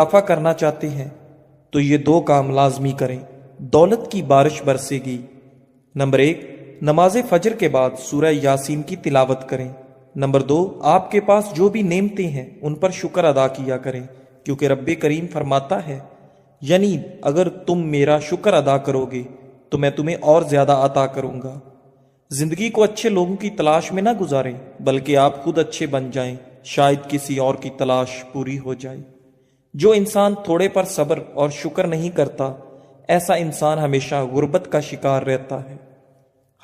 इजाफा करना चाहते हैं तो ये दो काम लाजमी करें। दौलत की बारिश बरसेगी। नंबर 1, नमाज फजर के बाद सूरह यासीन की तिलावत करें। नंबर 2, आपके पास जो भी नेमतें हैं उन पर शुक्र अदा किया करें, क्योंकि रब्बे करीम फरमाता है, यानी अगर तुम मेरा शुक्र अदा करोगे तो मैं तुम्हें और ज्यादा अता करूंगा। जिंदगी को अच्छे लोगों की तलाश में ना गुजारें, बल्कि आप खुद अच्छे बन जाएं, शायद किसी और की तलाश पूरी हो जाए। जो इंसान थोड़े पर सब्र और शुक्र नहीं करता, ऐसा इंसान हमेशा गुर्बत का शिकार रहता है।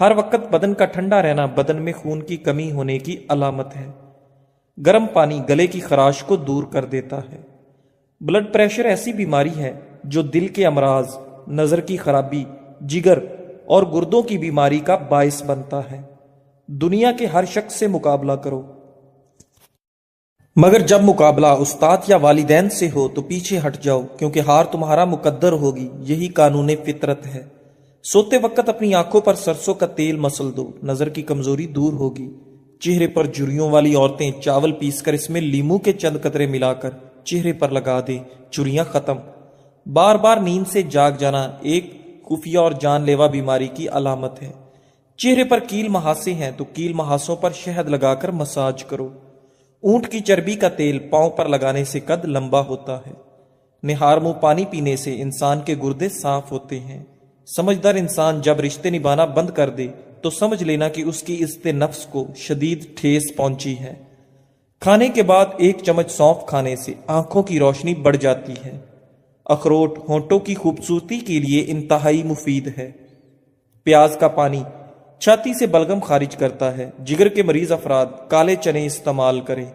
हर वक्त बदन का ठंडा रहना बदन में खून की कमी होने की अलामत है। गर्म पानी गले की खराश को दूर कर देता है। ब्लड प्रेशर ऐसी बीमारी है जो दिल के अमराज, नजर की खराबी, जिगर और गुर्दों की बीमारी का बायस बनता है। दुनिया के हर शख्स से मुकाबला करो, मगर जब मुकाबला उस्ताद या वालिदैन से हो तो पीछे हट जाओ, क्योंकि हार तुम्हारा मुकद्दर होगी। यही कानून फितरत है। सोते वक्त अपनी आंखों पर सरसों का तेल मसल दो, नजर की कमजोरी दूर होगी। चेहरे पर झुर्रियों वाली औरतें चावल पीसकर इसमें लीमू के चंद कतरे मिलाकर चेहरे पर लगा दे, झुर्रियां खत्म। बार बार नींद से जाग जाना एक खुफिया और जानलेवा बीमारी की अलामत है। चेहरे पर कील महासे हैं तो कील महासों पर शहद लगाकर मसाज करो। ऊंट की चर्बी का तेल पांव पर लगाने से कद लंबा होता है। निहार मुंह पानी पीने से इंसान के गुर्दे साफ होते हैं। समझदार इंसान जब रिश्ते निभाना बंद कर दे तो समझ लेना कि उसकी इज्जत नफ्स को शदीद ठेस पहुंची है। खाने के बाद 1 चम्मच सौंफ खाने से आंखों की रोशनी बढ़ जाती है। अखरोट होंठों की खूबसूरती के लिए इंतहाई मुफीद है। प्याज का पानी छाती से बलगम खारिज करता है। जिगर के मरीज अफराद काले चने इस्तेमाल करें।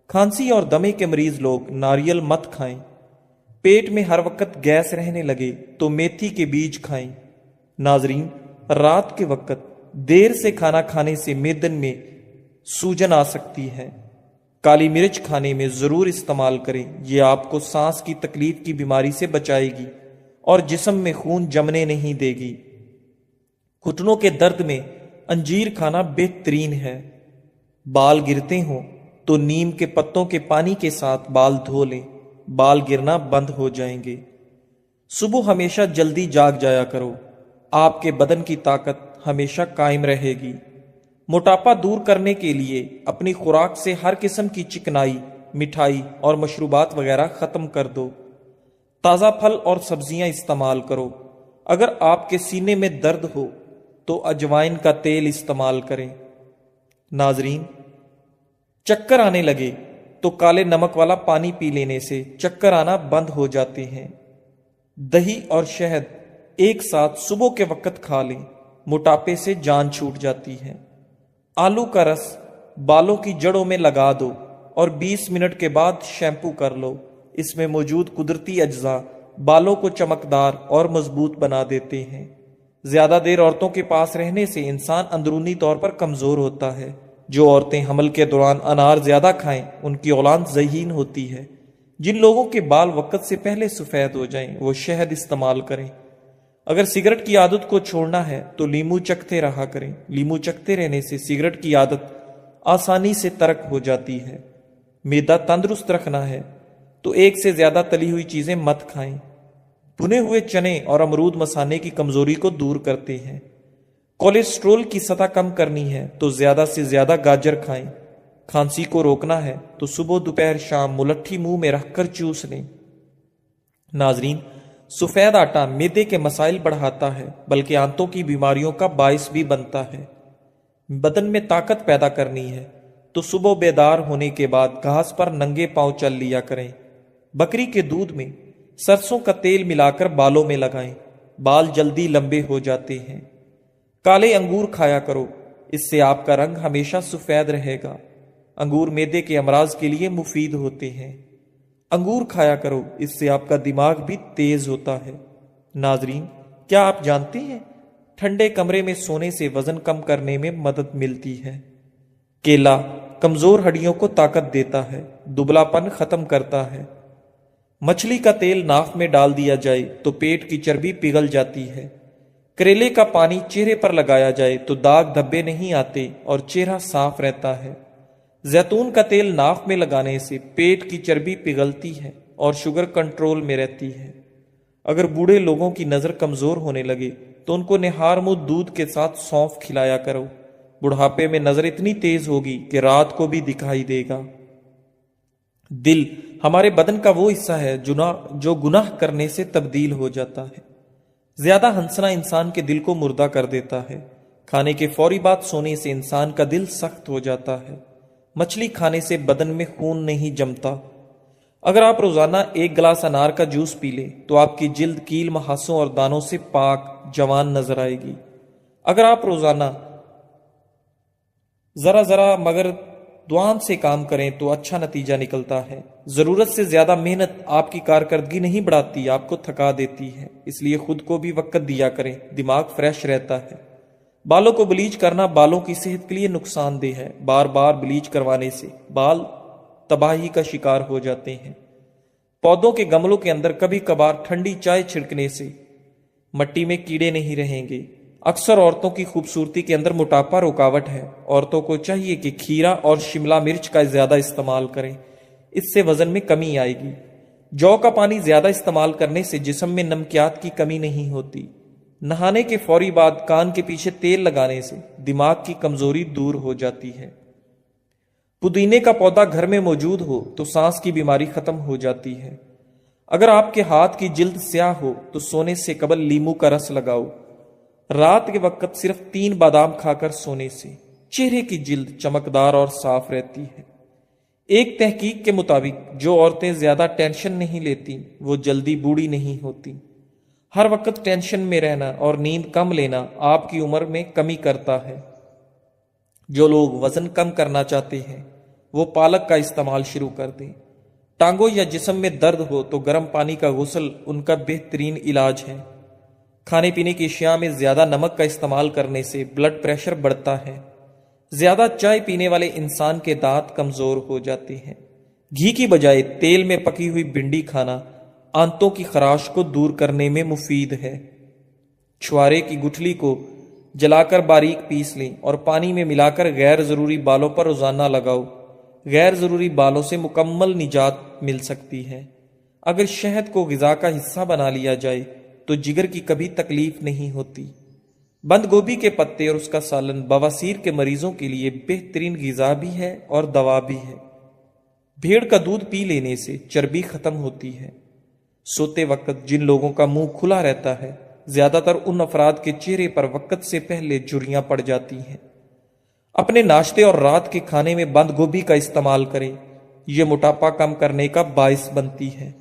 खांसी और दमे के मरीज लोग नारियल मत खाएं। पेट में हर वक्त गैस रहने लगे तो मेथी के बीज खाएं। नाजरीन, रात के वक्त देर से खाना खाने से मेदन में सूजन आ सकती है। काली मिर्च खाने में जरूर इस्तेमाल करें। यह आपको सांस की तकलीफ की बीमारी से बचाएगी और जिस्म में खून जमने नहीं देगी। घुटनों के दर्द में अंजीर खाना बेहतरीन है। बाल गिरते हों तो नीम के पत्तों के पानी के साथ बाल धो लें, बाल गिरना बंद हो जाएंगे। सुबह हमेशा जल्दी जाग जाया करो, आपके बदन की ताकत हमेशा कायम रहेगी। मोटापा दूर करने के लिए अपनी खुराक से हर किस्म की चिकनाई, मिठाई और मशरूबात वगैरह खत्म कर दो। ताज़ा फल और सब्जियां इस्तेमाल करो। अगर आपके सीने में दर्द हो तो अजवाइन का तेल इस्तेमाल करें। नाजरीन, चक्कर आने लगे तो काले नमक वाला पानी पी लेने से चक्कर आना बंद हो जाते हैं। दही और शहद एक साथ सुबह के वक्त खा लें, मोटापे से जान छूट जाती है। आलू का रस बालों की जड़ों में लगा दो और 20 मिनट के बाद शैम्पू कर लो। इसमें मौजूद कुदरती अज्जा बालों को चमकदार और मजबूत बना देते हैं। ज्यादा देर औरतों के पास रहने से इंसान अंदरूनी तौर पर कमजोर होता है। जो औरतें हमल के दौरान अनार ज्यादा खाएं उनकी औलाद ज़हीन होती है। जिन लोगों के बाल वक्त से पहले सफेद हो जाएं वो शहद इस्तेमाल करें। अगर सिगरेट की आदत को छोड़ना है तो लीमू चखते रहा करें। लीमू चखते रहने से सिगरेट की आदत आसानी से तर्क हो जाती है। मैदा तंदुरुस्त रखना है तो एक से ज्यादा तली हुई चीजें मत खाएं। भुने हुए चने और अमरूद मसाने की कमजोरी को दूर करते हैं। कोलेस्ट्रोल की सतह कम करनी है तो ज्यादा से ज्यादा गाजर खाएं। खांसी को रोकना है तो सुबह दोपहर शाम मुलट्ठी मुंह में रखकर चूस लें। नाजरीन, सफेद आटा मैदे के मसाइल बढ़ाता है, बल्कि आंतों की बीमारियों का बायस भी बनता है। बदन में ताकत पैदा करनी है तो सुबह बेदार होने के बाद घास पर नंगे पांव चल लिया करें। बकरी के दूध में सरसों का तेल मिलाकर बालों में लगाएं, बाल जल्दी लंबे हो जाते हैं। काले अंगूर खाया करो, इससे आपका रंग हमेशा सफेद रहेगा। अंगूर मैदे के अमराज के लिए मुफीद होते हैं। अंगूर खाया करो, इससे आपका दिमाग भी तेज होता है। नाजरीन, क्या आप जानते हैं ठंडे कमरे में सोने से वजन कम करने में मदद मिलती है। केला कमजोर हड्डियों को ताकत देता है, दुबलापन खत्म करता है। मछली का तेल नाक में डाल दिया जाए तो पेट की चर्बी पिघल जाती है। करेले का पानी चेहरे पर लगाया जाए तो दाग धब्बे नहीं आते और चेहरा साफ रहता है। जैतून का तेल नाक में लगाने से पेट की चर्बी पिघलती है اور شوگر کنٹرول میں رہتی ہے۔ اگر بوڑھے لوگوں کی نظر کمزور ہونے لگے تو ان کو نہار منہ دودھ کے ساتھ سونف کھلایا کرو۔ بڑھاپے میں نظر اتنی تیز ہوگی کہ رات کو بھی دکھائی دے گا۔ دل ہمارے بدن کا وہ حصہ ہے جو گناہ کرنے سے تبدیل ہو جاتا ہے۔ زیادہ ہنسنا انسان کے دل کو مردہ کر دیتا ہے۔ کھانے کے فوری بعد سونے سے انسان کا دل سخت ہو جاتا ہے۔ مچھلی کھانے سے بدن میں خون نہیں جمتا۔ اگر آپ روزانہ 1 گلاس انار کا جوس پی لیں تو آپ کی جلد کیل مہاسوں اور دانوں سے پاک جوان نظر آئے گی۔ اگر آپ روزانہ ذرا مگر دعان سے کام کریں تو اچھا نتیجہ نکلتا ہے۔ ضرورت سے زیادہ محنت آپ کی کارکردگی نہیں بڑھاتی، آپ کو تھکا دیتی ہے۔ اس لیے خود کو بھی وقت دیا کریں، دماغ فریش رہتا ہے۔ بالوں کو بلیچ کرنا بالوں کی صحت کے لیے نقصان دہ ہے۔ بار بار بلیچ کروانے سے بال تباہی کا شکار ہو جاتے ہیں۔ پودوں کے گملوں کے اندر کبھی کبھار ٹھنڈی چائے چھڑکنے سے مٹی میں کیڑے نہیں رہیں گے۔ اکثر عورتوں کی خوبصورتی کے اندر موٹاپا رکاوٹ ہے۔ عورتوں کو چاہیے کہ کھیرا اور شملہ مرچ کا زیادہ استعمال کریں، اس سے وزن میں کمی آئے گی۔ جو کا پانی زیادہ استعمال کرنے سے جسم میں نمکیات کی کمی نہیں ہوتی۔ نہانے کے فوری بعد کان کے پیچھے تیل لگانے سے دماغ کی کمزوری دور ہو جاتی ہے۔ پودینے کا پودا گھر میں موجود ہو تو سانس کی بیماری ختم ہو جاتی ہے۔ اگر آپ کے ہاتھ کی جلد سیاہ ہو تو سونے سے قبل لیموں کا رس لگاؤ۔ رات کے وقت صرف 3 بادام کھا کر سونے سے چہرے کی جلد چمکدار اور صاف رہتی ہے۔ ایک تحقیق کے مطابق جو عورتیں زیادہ ٹینشن نہیں لیتی وہ جلدی بوڑھی نہیں ہوتی۔ ہر وقت ٹینشن میں رہنا اور نیند کم لینا آپ کی عمر میں کمی کرتا ہے۔ جو لوگ وزن کم کرنا چاہتے ہیں وہ پالک کا استعمال شروع کر دیں۔ ٹانگوں یا جسم میں درد ہو تو گرم پانی کا غسل ان کا بہترین علاج ہے۔ کھانے پینے کی اشیاء میں زیادہ نمک کا استعمال کرنے سے بلڈ پریشر بڑھتا ہے۔ زیادہ چائے پینے والے انسان کے دانت کمزور ہو جاتے ہیں۔ گھی کی بجائے تیل میں پکی ہوئی بھنڈی کھانا آنتوں کی خراش کو دور کرنے میں مفید ہے۔ چھوارے کی گٹھلی کو جلا کر باریک پیس لیں اور پانی میں ملا کر غیر ضروری بالوں پر روزانہ لگاؤ۔ غیر ضروری بالوں سے مکمل نجات مل سکتی ہے۔ اگر شہد کو غذا کا حصہ بنا لیا جائے تو جگر کی کبھی تکلیف نہیں ہوتی۔ بند گوبھی کے پتے اور اس کا سالن بواسیر کے مریضوں کے لیے بہترین غذا بھی ہے اور دوا بھی ہے۔ بھیڑ کا دودھ پی لینے سے چربی ختم ہوتی ہے۔ سوتے وقت جن لوگوں کا منہ کھلا رہتا ہے زیادہ تر ان افراد کے چہرے پر وقت سے پہلے جھریاں پڑ جاتی ہیں۔ اپنے ناشتے اور رات کے کھانے میں بند گوبھی کا استعمال کریں، یہ موٹاپا کم کرنے کا باعث بنتی ہے۔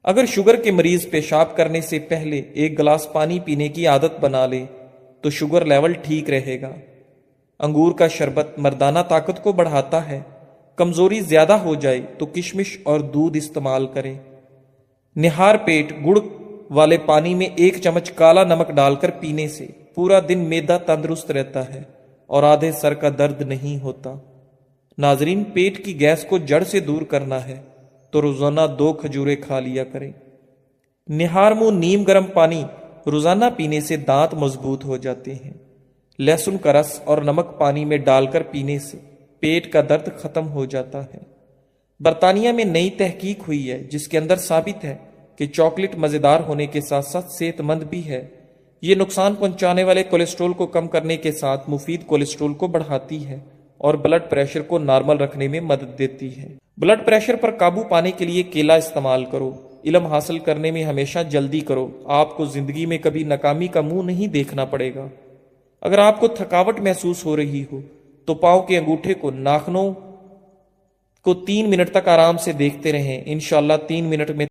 اگر شوگر کے مریض پیشاب کرنے سے پہلے 1 گلاس پانی پینے کی عادت بنا لے تو شوگر لیول ٹھیک رہے گا۔ انگور کا شربت مردانہ طاقت کو بڑھاتا ہے۔ کمزوری زیادہ ہو جائے تو کشمش اور دودھ استعمال کریں۔ نہار پیٹ گڑ والے پانی میں 1 چمچ کالا نمک ڈال کر پینے سے پورا دن معدہ تندرست رہتا ہے اور آدھے سر کا درد نہیں ہوتا۔ ناظرین، پیٹ کی گیس کو جڑ سے دور کرنا ہے تو روزانہ 2 کھجوریں کھا لیا کریں۔ نہار منہ نیم گرم پانی روزانہ پینے سے دانت مضبوط ہو جاتے ہیں۔ لہسن کا رس اور نمک پانی میں ڈال کر پینے سے پیٹ کا درد ختم ہو جاتا ہے۔ برطانیہ میں نئی تحقیق ہوئی ہے جس کے اندر ثابت ہے کہ چاکلیٹ مزیدار ہونے کے ساتھ ساتھ صحت مند بھی ہے۔ یہ نقصان پہنچانے والے کولیسٹرول کو کم کرنے کے ساتھ مفید کولیسٹرول کو بڑھاتی ہے اور بلڈ پریشر کو نارمل رکھنے میں مدد دیتی ہے۔ بلڈ پریشر پر قابو پانے کے لیے کیلا استعمال کرو۔ علم حاصل کرنے میں ہمیشہ جلدی کرو، آپ کو زندگی میں کبھی ناکامی کا منہ نہیں دیکھنا پڑے گا۔ اگر آپ کو تھکاوٹ محسوس ہو رہی ہو تو پاؤں کے انگوٹھے کو ناخنوں کو 3 منٹ تک آرام سے دیکھتے رہیں۔ انشاءاللہ 3 منٹ میں